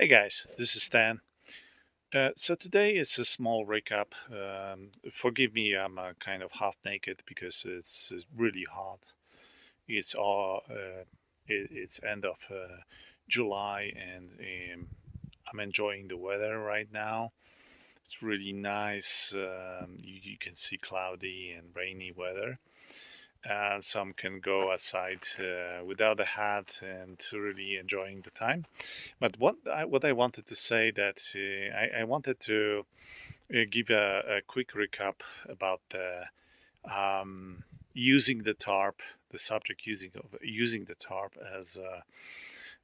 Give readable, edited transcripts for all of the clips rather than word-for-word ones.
Hey guys, this is Stan. So today is a small recap. Forgive me, I'm kind of half naked because it's really hot. It's all it's end of July, and I'm enjoying the weather right now. It's really nice. You can see cloudy and rainy weather. Some can go outside without a hat and really enjoying the time. But what I wanted to say that I wanted to give a quick recap about using the tarp, the subject using the tarp as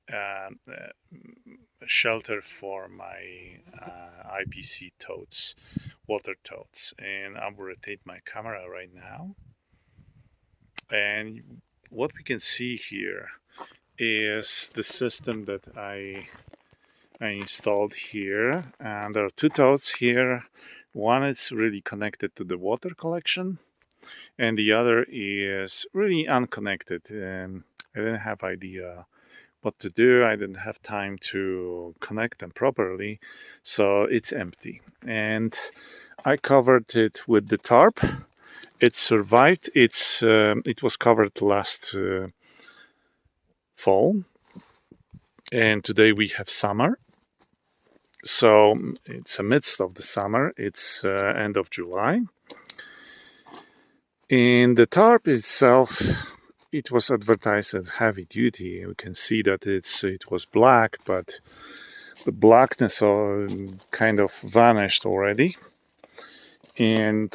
a shelter for my IBC totes, water totes, and I'll rotate my camera right now. And what we can see here is the system that I installed here, and there are two totes here. One is really connected to the water collection, and the other is really unconnected. I didn't have idea what to do. I didn't have time to connect them properly, so it's empty. And I covered it with the tarp. It survived. It was covered last fall, and today we have summer. So it's amidst of the summer. It's end of July, and the tarp itself, it was advertised as heavy duty. You can see that it was black, but the blackness kind of vanished already. And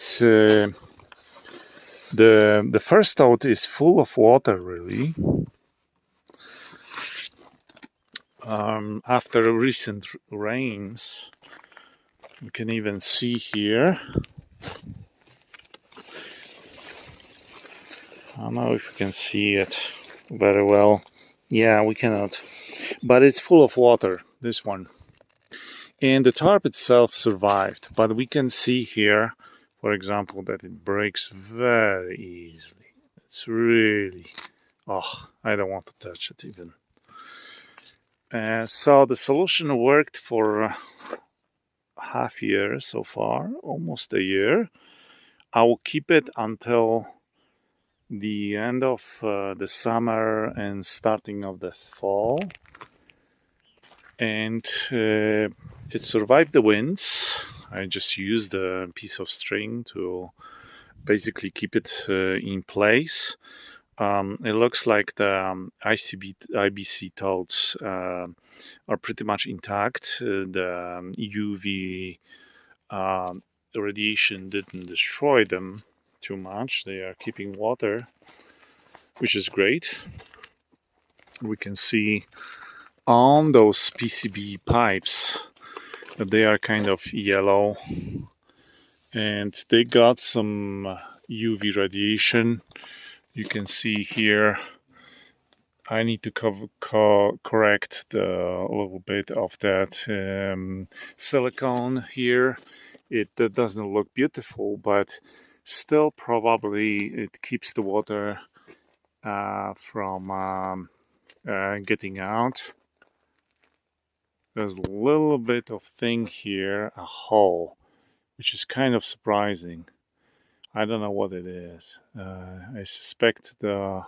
the first tote is full of water, really. After recent rains, you can even see here. I don't know if you can see it very well. Yeah, we cannot. But it's full of water, this one. And the tarp itself survived. But we can see here, for example, that it breaks very easily. It's really... Oh, I don't want to touch it even. So the solution worked for half year so far, almost a year. I will keep it until the end of the summer and starting of the fall, and it survived the winds. I just used a piece of string to basically keep it in place. It looks like the IBC totes are pretty much intact. The UV radiation didn't destroy them too much. They are keeping water, which is great. We can see on those PCB pipes that they are kind of yellow, and they got some UV radiation. You can see here I need to correct a little bit of that silicone here. It doesn't look beautiful, but still probably it keeps the water from getting out. There's a little bit of thing here, a hole, which is kind of surprising. I don't know what it is. I suspect there's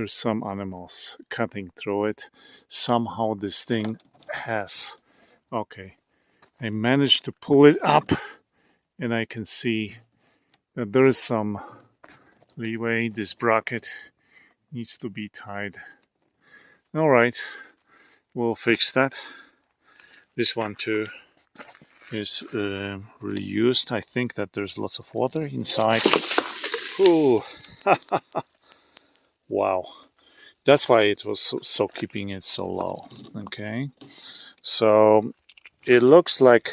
some animals cutting through it. Somehow this thing has... Okay, I managed to pull it up, and I can see that there is some leeway. This bracket needs to be tied. All right, we'll fix that. This one too is reused. I think that there's lots of water inside. Ooh. Wow, that's why it was so keeping it so low. Okay, so it looks like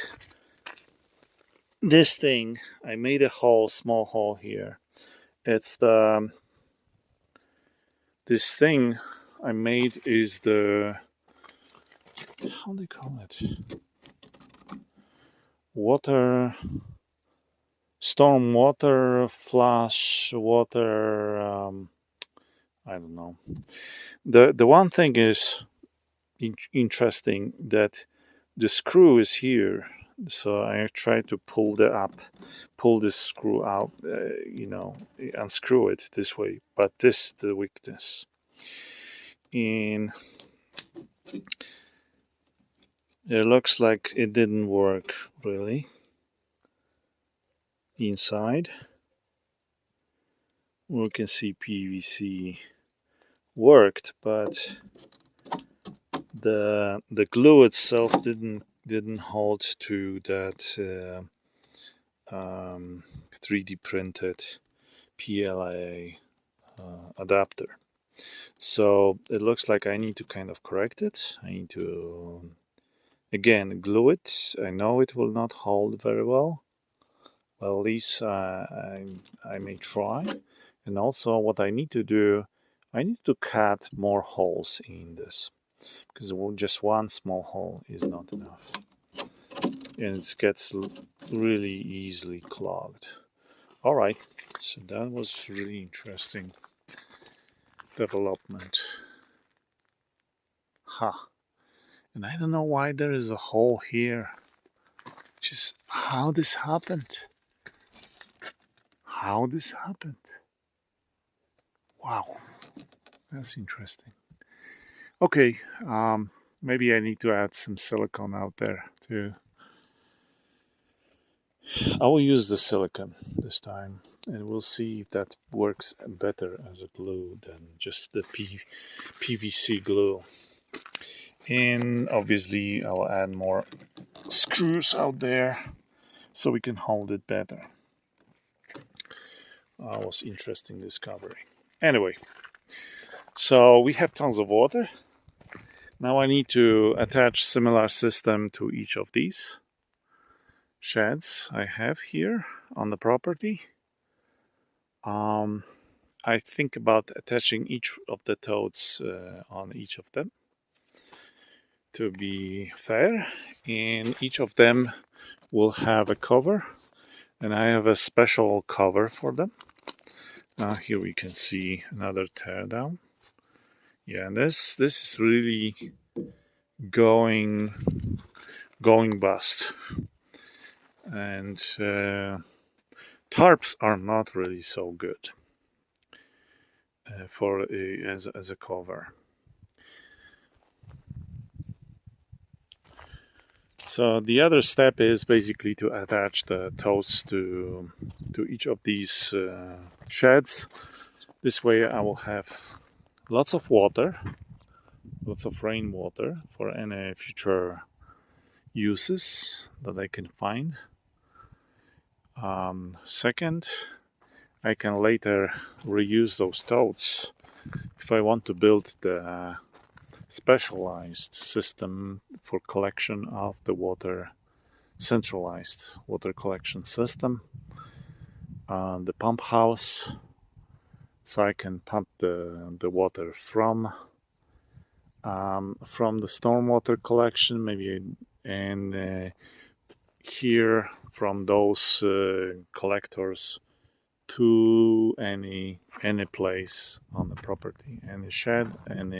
this thing. I made a hole, small hole here. It's this thing I made is how do you call it? Water, storm water, flash water. I don't know. The one thing is interesting that the screw is here, so I try to pull this screw out, unscrew it this way, but this is the weakness. And it looks like it didn't work really inside. We can see PVC worked, but the glue itself didn't hold to that 3D printed PLA adapter. So it looks like I need to kind of correct it. I need to again glue it. I know it will not hold very well. Well, at least I may try. And also what I need to do, I need to cut more holes in this, because just one small hole is not enough. And it gets really easily clogged. All right, so that was really interesting development. And I don't know why there is a hole here. Just how this happened. Wow, that's interesting. Okay, maybe I need to add some silicone out there too. I will use the silicone this time, and we'll see if that works better as a glue than just the PVC glue. And obviously I will add more screws out there so we can hold it better. That was interesting discovery. Anyway, so we have tons of water. Now I need to attach similar system to each of these sheds I have here on the property. I think about attaching each of the totes on each of them to be fair, and each of them will have a cover, and I have a special cover for them. Here we can see another teardown. Yeah, and this is really going bust, and tarps are not really so good as a cover. So the other step is basically to attach the totes to each of these sheds. This way I will have lots of water, lots of rainwater for any future uses that I can find. Second, I can later reuse those totes if I want to build the specialized system for collection of the water, centralized water collection system, the pump house, so I can pump the water from the stormwater collection, maybe, and here from those collectors to any place on the property, any shed, and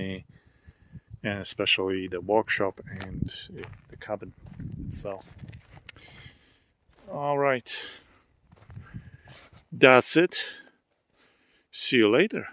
especially the workshop and the cabin itself. All right, that's it. See you later.